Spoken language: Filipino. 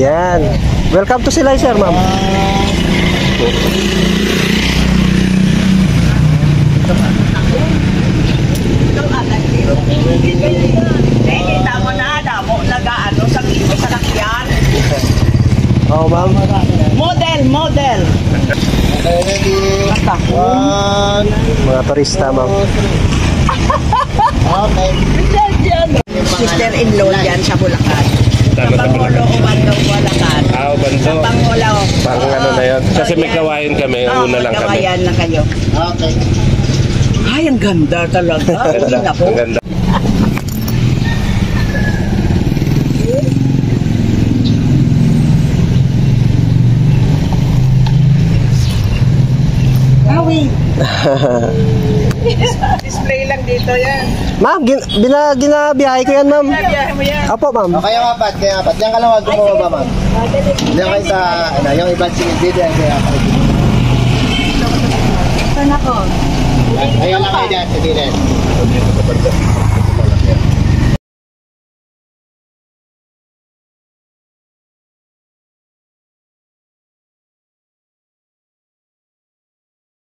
Yan. Welcome to Silay, sir, ma'am. Kita mo na, damo nag-ano sa sakyan. Oh, ma'am. Model. Mga turista, ma'am. Sister-in-law yan sa Bulacan. Sa Pangulo, Ubando, Bulacan. Banto. Sa Pangulo. Pang ano na yun. Kasi may kawain kami. Una lang kami. Kawayan na kayo. Okay. Ay, ang ganda talaga. Ang ganda. Ang ganda. Display lang dito yan. Ma'am, ginabiyahe ko yan, ma'am. Biyahe mo yan. Apo, ma'am. Kaya nga apat. Diyan ka lang wag bumaba, ma'am. Diyan kayo sa, yung iba sinigid yan. Kaya apat. Saan ako? Ayun lang kayo dyan, sige rin.